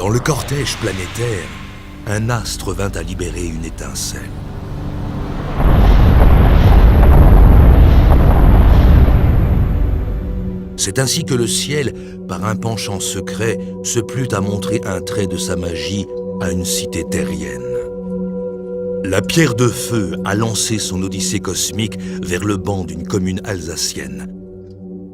Dans le cortège planétaire, un astre vint à libérer une étincelle. C'est ainsi que le ciel, par un penchant secret, se plut à montrer un trait de sa magie à une cité terrienne. La pierre de feu a lancé son odyssée cosmique vers le banc d'une commune alsacienne.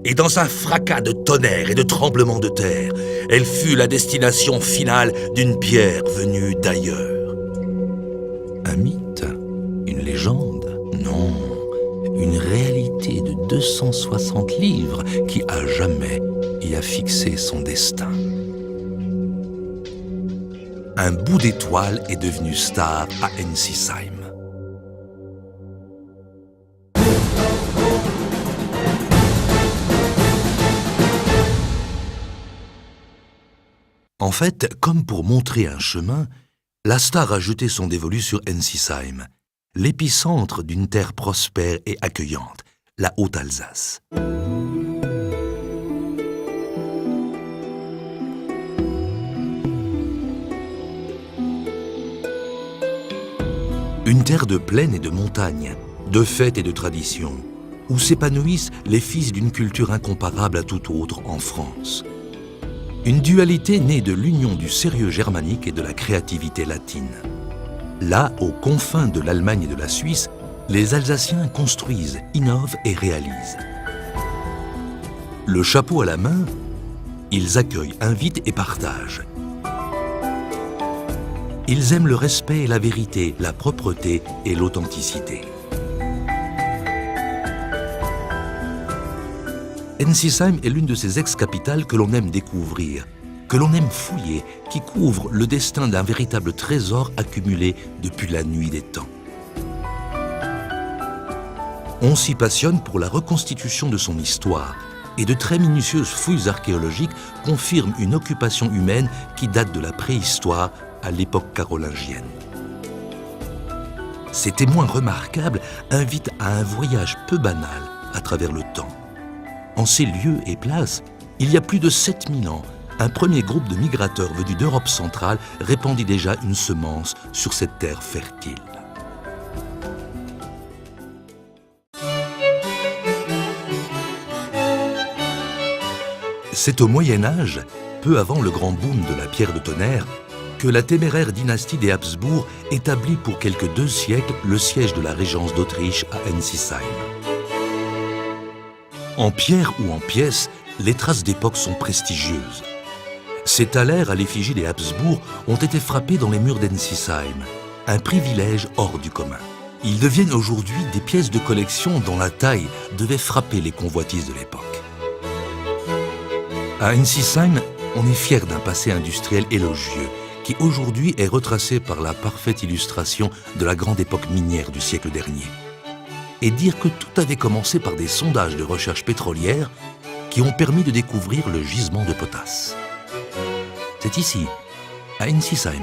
Et dans un fracas de tonnerre et de tremblements de terre, elle fut la destination finale d'une pierre venue d'ailleurs. Un mythe? Une légende? Non, une réalité de 260 livres qui à jamais y a fixé son destin. Un bout d'étoile est devenu star à Ensisheim. En fait, comme pour montrer un chemin, la star a jeté son dévolu sur Ensisheim, l'épicentre d'une terre prospère et accueillante, la Haute-Alsace. Une terre de plaine et de montagne, de fêtes et de traditions, où s'épanouissent les fils d'une culture incomparable à toute autre en France. Une dualité née de l'union du sérieux germanique et de la créativité latine. Là, aux confins de l'Allemagne et de la Suisse, les Alsaciens construisent, innovent et réalisent. Le chapeau à la main, ils accueillent, invitent et partagent. Ils aiment le respect et la vérité, la propreté et l'authenticité. Ensisheim est l'une de ces ex-capitales que l'on aime découvrir, que l'on aime fouiller, qui couvre le destin d'un véritable trésor accumulé depuis la nuit des temps. On s'y passionne pour la reconstitution de son histoire, et de très minutieuses fouilles archéologiques confirment une occupation humaine qui date de la préhistoire à l'époque carolingienne. Ces témoins remarquables invitent à un voyage peu banal à travers le temps. En ces lieux et places, il y a plus de 7000 ans, un premier groupe de migrateurs venus d'Europe centrale répandit déjà une semence sur cette terre fertile. C'est au Moyen Âge, peu avant le grand boom de la pierre de tonnerre, que la téméraire dynastie des Habsbourg établit pour quelques 2 siècles le siège de la régence d'Autriche à Ensisheim. En pierre ou en pièces, les traces d'époque sont prestigieuses. Ces thalers à l'effigie des Habsbourg ont été frappés dans les murs d'Ensisheim, un privilège hors du commun. Ils deviennent aujourd'hui des pièces de collection dont la taille devait frapper les convoitises de l'époque. À Ensisheim, on est fier d'un passé industriel élogieux qui aujourd'hui est retracé par la parfaite illustration de la grande époque minière du siècle dernier. Et dire que tout avait commencé par des sondages de recherche pétrolière qui ont permis de découvrir le gisement de potasse. C'est ici, à Ensisheim,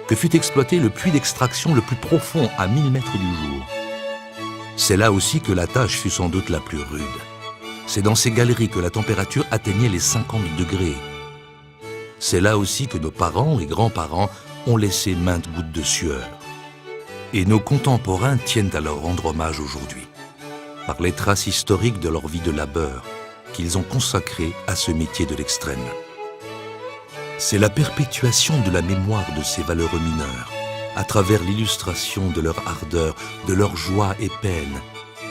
que fut exploité le puits d'extraction le plus profond à 1000 mètres du jour. C'est là aussi que la tâche fut sans doute la plus rude. C'est dans ces galeries que la température atteignait les 50 degrés. C'est là aussi que nos parents et grands-parents ont laissé maintes gouttes de sueur. Et nos contemporains tiennent à leur rendre hommage aujourd'hui, par les traces historiques de leur vie de labeur qu'ils ont consacrée à ce métier de l'extrême. C'est la perpétuation de la mémoire de ces valeureux mineurs, à travers l'illustration de leur ardeur, de leur joie et peine,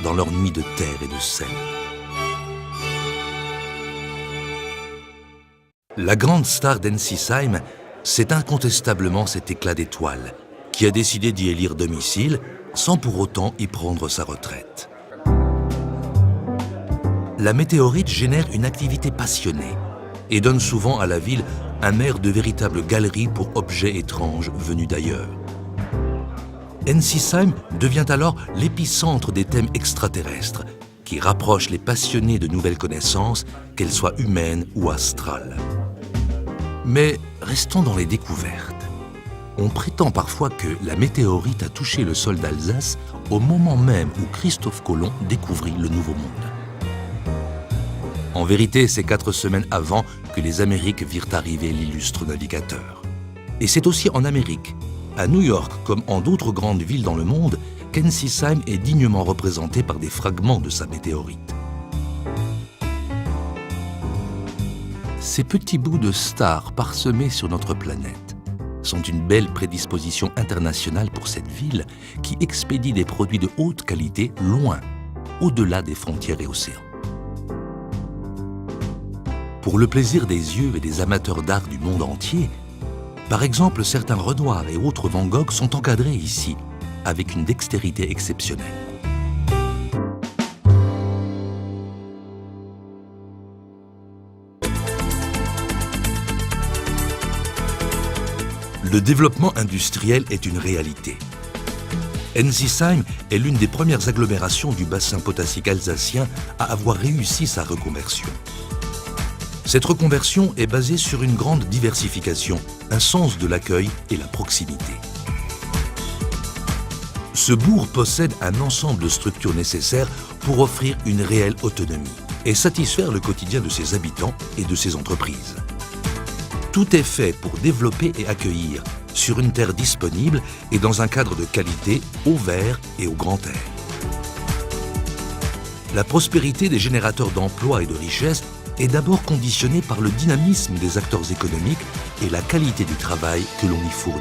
dans leurs nuits de terre et de sel. La grande star d'Ensisheim, c'est incontestablement cet éclat d'étoile qui a décidé d'y élire domicile sans pour autant y prendre sa retraite. La météorite génère une activité passionnée et donne souvent à la ville un air de véritable galerie pour objets étranges venus d'ailleurs. Ensisheim devient alors l'épicentre des thèmes extraterrestres qui rapprochent les passionnés de nouvelles connaissances, qu'elles soient humaines ou astrales. Mais restons dans les découvertes. On prétend parfois que la météorite a touché le sol d'Alsace au moment même où Christophe Colomb découvrit le Nouveau Monde. En vérité, c'est 4 semaines avant que les Amériques virent arriver l'illustre navigateur. Et c'est aussi en Amérique, à New York comme en d'autres grandes villes dans le monde, qu'Ensisheim est dignement représenté par des fragments de sa météorite. Ces petits bouts de stars parsemés sur notre planète sont une belle prédisposition internationale pour cette ville qui expédie des produits de haute qualité loin, au-delà des frontières et océans. Pour le plaisir des yeux et des amateurs d'art du monde entier, par exemple, certains Renoir et autres Van Gogh sont encadrés ici, avec une dextérité exceptionnelle. Le développement industriel est une réalité. Ensisheim est l'une des premières agglomérations du bassin potassique alsacien à avoir réussi sa reconversion. Cette reconversion est basée sur une grande diversification, un sens de l'accueil et la proximité. Ce bourg possède un ensemble de structures nécessaires pour offrir une réelle autonomie et satisfaire le quotidien de ses habitants et de ses entreprises. Tout est fait pour développer et accueillir sur une terre disponible et dans un cadre de qualité au vert et au grand air. La prospérité des générateurs d'emplois et de richesses est d'abord conditionnée par le dynamisme des acteurs économiques et la qualité du travail que l'on y fournit.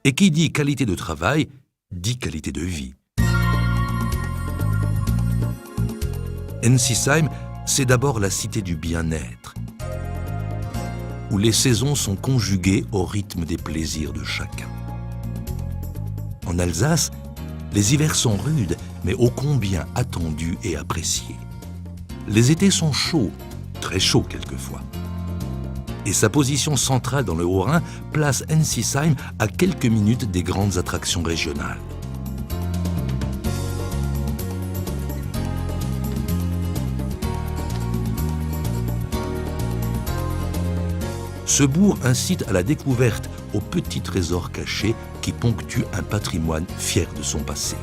Et qui dit qualité de travail, dit qualité de vie. Ensisheim, c'est d'abord la cité du bien-être, où les saisons sont conjuguées au rythme des plaisirs de chacun. En Alsace, les hivers sont rudes, mais ô combien attendus et appréciés. Les étés sont chauds, très chauds quelquefois. Et sa position centrale dans le Haut-Rhin place Ensisheim à quelques minutes des grandes attractions régionales. Ce bourg incite à la découverte aux petits trésors cachés qui ponctuent un patrimoine fier de son passé.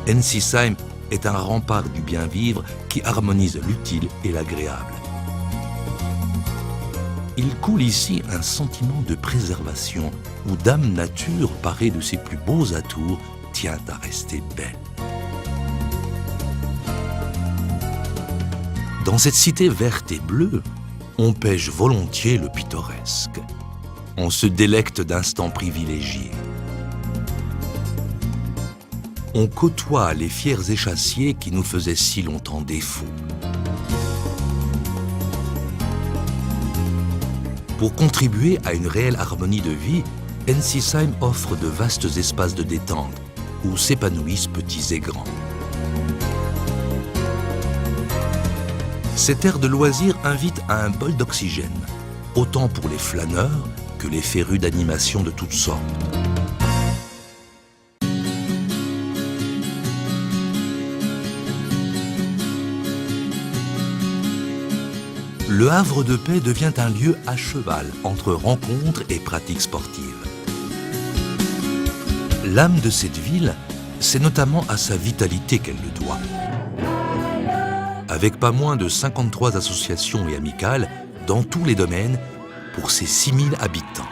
Ensisheim est un rempart du bien-vivre qui harmonise l'utile et l'agréable. Il coule ici un sentiment de préservation où Dame Nature, parée de ses plus beaux atours, tient à rester belle. Dans cette cité verte et bleue, on pêche volontiers le pittoresque. On se délecte d'instants privilégiés. On côtoie les fiers échassiers qui nous faisaient si longtemps défaut. Pour contribuer à une réelle harmonie de vie, Ensisheim offre de vastes espaces de détente où s'épanouissent petits et grands. Cette aire de loisirs invite à un bol d'oxygène, autant pour les flâneurs que les férus d'animations de toutes sortes. Le Havre de Paix devient un lieu à cheval entre rencontres et pratiques sportives. L'âme de cette ville, c'est notamment à sa vitalité qu'elle le doit. Avec pas moins de 53 associations et amicales dans tous les domaines pour ses 6000 habitants.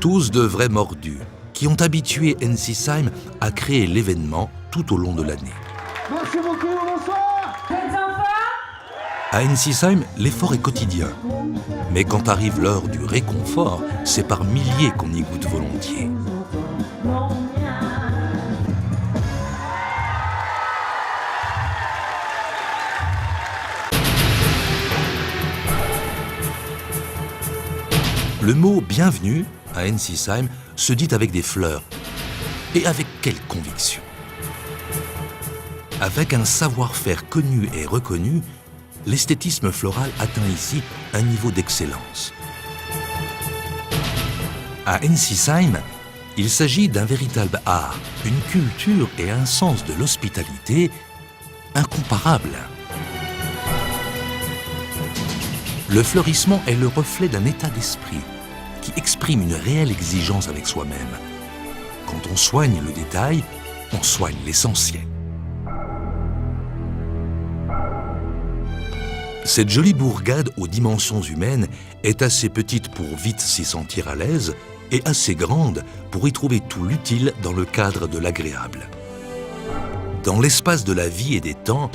Tous de vrais mordus qui ont habitué Ensisheim à créer l'événement tout au long de l'année. Merci beaucoup, bonsoir. À Ensisheim, l'effort est quotidien. Mais quand arrive l'heure du réconfort, c'est par milliers qu'on y goûte volontiers. Le mot « bienvenue » à Ensisheim se dit avec des fleurs. Et avec quelle conviction! Avec un savoir-faire connu et reconnu, l'esthétisme floral atteint ici un niveau d'excellence. À Ensisheim, il s'agit d'un véritable art, une culture et un sens de l'hospitalité incomparables. Le fleurissement est le reflet d'un état d'esprit qui exprime une réelle exigence avec soi-même. Quand on soigne le détail, on soigne l'essentiel. Cette jolie bourgade aux dimensions humaines est assez petite pour vite s'y sentir à l'aise et assez grande pour y trouver tout l'utile dans le cadre de l'agréable. Dans l'espace de la vie et des temps,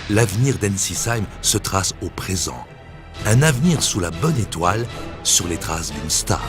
l'avenir d'Ensisheim se trace au présent. Un avenir sous la bonne étoile, sur les traces d'une star.